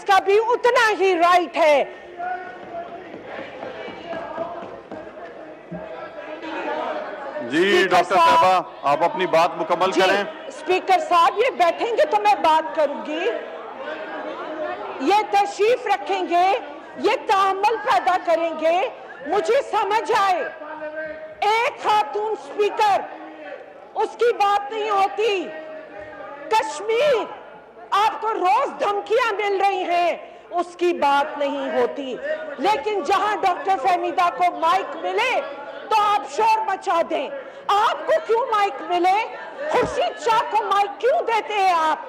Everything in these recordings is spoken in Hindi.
का भी उतना ही राइट है। जी डॉक्टर साहबा, आप अपनी बात मुकम्मल करें। स्पीकर साहब, ये बैठेंगे तो मैं बात करूंगी, ये तशरीफ रखेंगे, ये तामुल पैदा करेंगे, मुझे समझ आए। एक खातून स्पीकर, उसकी बात नहीं होती। कश्मीर, आपको रोज धमकियां मिल रही हैं, उसकी बात नहीं होती। लेकिन जहां डॉक्टर फहमीदा को माइक मिले तो आप शोर मचा दें। आपको क्यों माइक मिले? खुर्शीद शाह को माइक क्यों देते हैं आप?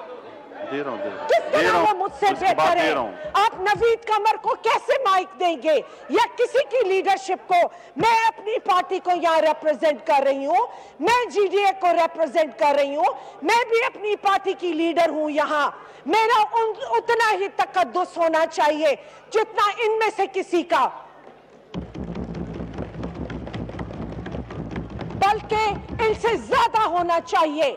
दे रहा हूं, किस तरह वो मुझसे बेहतर है? आप नवीद कमर को कैसे माइक देंगे या किसी की लीडरशिप को? मैं अपनी पार्टी को यहाँ रिप्रेजेंट कर रही हूँ, मैं जीडीए को रिप्रेजेंट कर रही हूँ, मैं भी अपनी पार्टी की लीडर हूँ यहाँ। मेरा उतना ही तकद्दुस होना चाहिए जितना इनमें से किसी का, बल्कि इनसे ज्यादा होना चाहिए।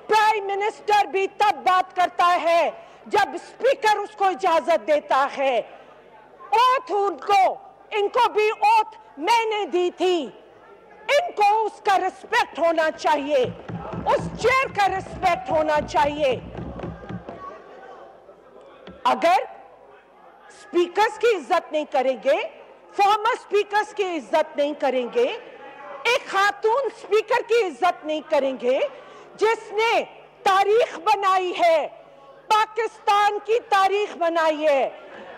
प्राइम मिनिस्टर भी तब बात करता है जब स्पीकर उसको इजाजत देता है। ओथ इनको भी ओथ मैंने दी थी। इनको उसका रिस्पेक्ट होना चाहिए, उस चेयर का रिस्पेक्ट होना चाहिए। अगर स्पीकर्स की इज्जत नहीं करेंगे, फॉर्मर स्पीकर्स की इज्जत नहीं करेंगे, एक खातून स्पीकर की इज्जत नहीं करेंगे जिसने तारीख बनाई है, पाकिस्तान की तारीख बनाई है।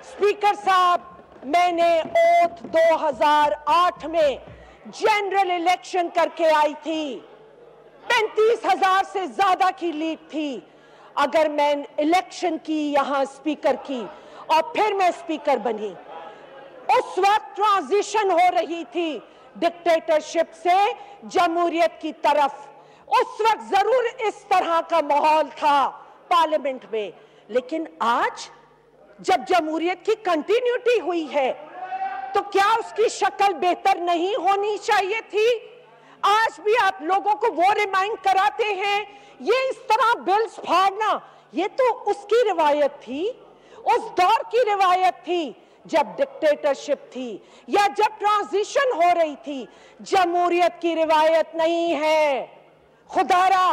स्पीकर साहब, मैंने ओथ 2008 में जनरल इलेक्शन करके आई थी, 35,000 से ज्यादा की लीड थी। अगर मैं इलेक्शन की यहां स्पीकर की और फिर मैं स्पीकर बनी, उस वक्त ट्रांजिशन हो रही थी डिक्टेटरशिप से जमहूरियत की तरफ। उस वक्त जरूर इस तरह का माहौल था पार्लियामेंट में, लेकिन आज जब जमहूरियत की कंटिन्यूटी हुई है तो क्या उसकी शक्ल बेहतर नहीं होनी चाहिए थी? आज भी आप लोगों को वो रिमाइंड कराते हैं, ये इस तरह बिल्स फाड़ना, ये तो उसकी रिवायत थी, उस दौर की रिवायत थी जब डिक्टेटरशिप थी या जब ट्रांजिशन हो रही थी। जमहूरियत की रिवायत नहीं है। खुदारा,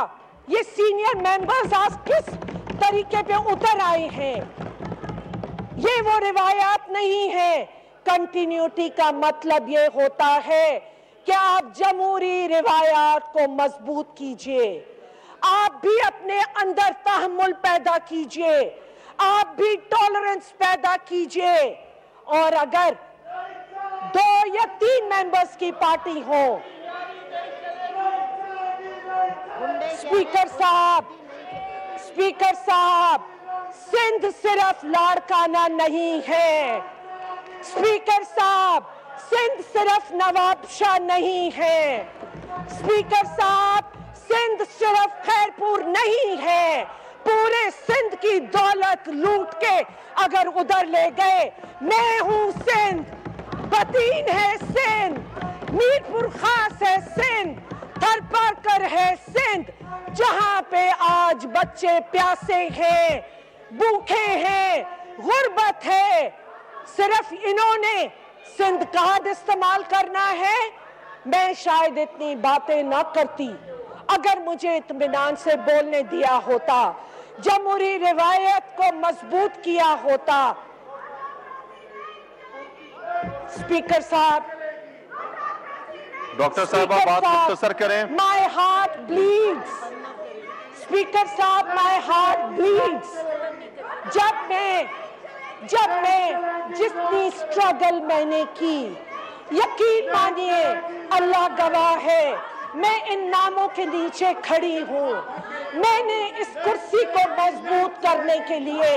ये सीनियर मेंबर्स आज किस तरीके पे उतर आए हैं, ये वो रिवायत नहीं है। कंटिन्यूटी का मतलब ये होता है कि आप जमहूरी रिवायत को मजबूत कीजिए, आप भी अपने अंदर तहम्मुल पैदा कीजिए, आप भी टॉलरेंस पैदा कीजिए। और अगर 2 या 3 मेंबर्स की पार्टी हो, स्पीकर साहब, सिंध सिर्फ लाड़काना नहीं है। स्पीकर साहब, सिंध सिर्फ नवाबशाह नहीं है। स्पीकर साहब, सिंध सिर्फ खैरपुर नहीं है। पूरे सिंध की दौलत लूट के अगर उधर ले गए, मैं हूं सिंध, बदीन है सिंध, मीरपुर खास है सिंध, थरपारकर है सिंध, जहां पे आज बच्चे प्यासे हैं, भूखे हैं, गुर्बत है। सिर्फ इन्होंने सिंध कार्ड इस्तेमाल करना है। मैं शायद इतनी बातें ना करती अगर मुझे इत्मीनान से बोलने दिया होता, जमहूरी रिवायत को मजबूत किया होता। स्पीकर साहब, डॉक्टर साहब बात मुख्तसर करें। My heart bleeds. स्पीकर साहब, माय हार्ट ब्लीड्स। जब मैं जितनी स्ट्रगल मैंने की, यकीन मानिए, अल्लाह गवाह है, मैं इन नामों के नीचे खड़ी हूँ। मैंने इस कुर्सी को मजबूत करने के लिए,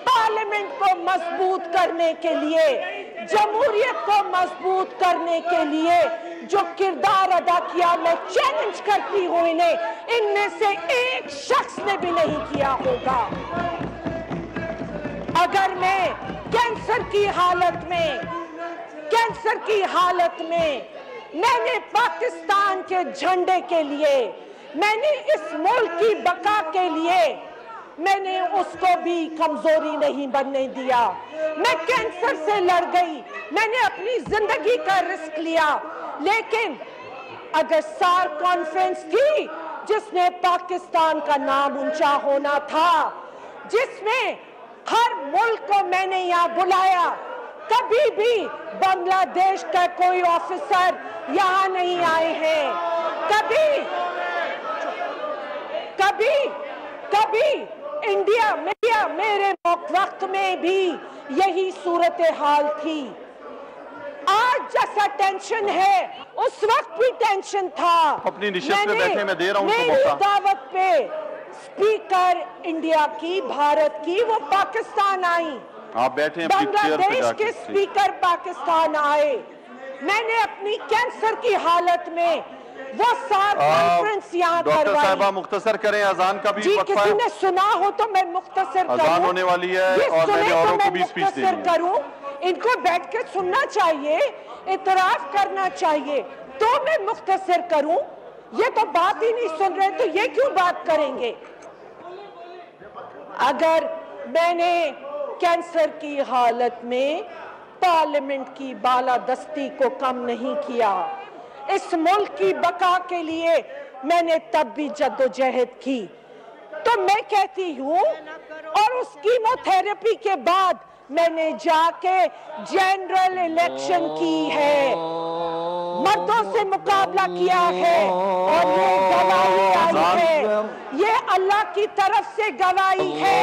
पार्लियामेंट को मजबूत करने के लिए, जमहूरियत को मजबूत करने के लिए जो किरदार अदा किया, मैं चैलेंज करती हूँ इनमें से एक शख्स ने भी नहीं किया होगा। अगर मैं कैंसर की हालत में मैंने पाकिस्तान के झंडे के लिए, मैंने इस मुल्क की बका के लिए मैंने उसको भी कमजोरी नहीं बनने दिया। मैं कैंसर से लड़ गई, मैंने अपनी जिंदगी का रिस्क लिया। लेकिन अगर सार कॉन्फ्रेंस थी जिसने पाकिस्तान का नाम ऊंचा होना था, जिसमें हर मुल्क को मैंने यहाँ बुलाया, कभी भी बांग्लादेश का कोई ऑफिसर यहाँ नहीं आए हैं। कभी इंडिया मेरे वक्त में भी यही सूरत हाल थी। आज जैसा टेंशन है उस वक्त भी टेंशन था। अपनी निश्चित में बैठे, मैं दे रहा हूं उनको मेरी मौका। दावत पे स्पीकर इंडिया की, भारत की, वो पाकिस्तान आई। आप बैठे हैं अपनी चेयर पे बांग्लादेश जाके। के स्पीकर पाकिस्तान आए। मैंने अपनी कैंसर की हालत में वो सार कॉन्फ्रेंस यहाँ डॉक्टर करवाई। साहिबा मुख्तसर करें, अजान का भी जी, वक्फा किसी है। ने सुना हो तो मैं मुख्तसर करूं। अजान होने वाली है ये और सुने मैंने तो औरों मैं को भी स्पीच देनी मुख्तसर है। करूं। इनको बैठ के सुनना चाहिए, इतराफ करना चाहिए, तो मैं मुख्तसर करूं। ये तो बात ही नहीं सुन रहे, तो ये क्यों बात करेंगे? अगर मैंने कैंसर की हालत में पार्लियामेंट की बालादस्ती को कम नहीं किया, इस मुल्क की बका के लिए मैंने तब भी जद्दोजहद की, तो मैं कहती हूँ, और उस कीमोथेरेपी के बाद मैंने जाके जनरल इलेक्शन की है, मर्दों से मुकाबला किया है, और ये गवाही आई है, ये अल्लाह की तरफ से गवाही है।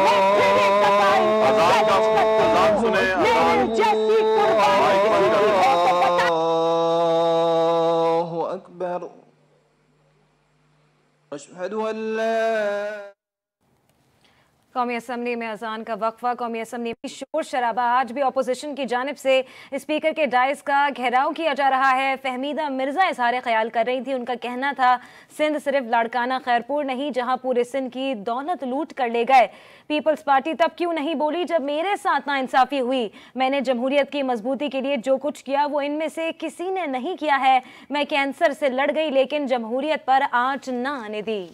मैं फिर एक दफा इनको अजान का सच करती अजान हूँ, सुने, मेरे अजान। जैसी कुर्बानी किसी की हो तो बता। अल्लाहु अकबर, अशहदु अल्ला। कौमी असम्बली में अजान का वक्फा। कौमी असम्बली में शोर शराबा। आज भी अपोजिशन की जानिब से स्पीकर के डाइस का घेराव किया जा रहा है। फहमीदा मिर्जा इजहार ख्याल कर रही थी। उनका कहना था सिंध सिर्फ लाड़काना खैरपुर नहीं जहां पूरे सिंध की दौलत लूट कर ले गए। पीपल्स पार्टी तब क्यों नहीं बोली जब मेरे साथ नाइंसाफी हुई। मैंने जमहूरियत की मजबूती के लिए जो कुछ किया वो इनमें से किसी ने नहीं किया है। मैं कैंसर से लड़ गई लेकिन जमहूरियत पर आंच न आने दी।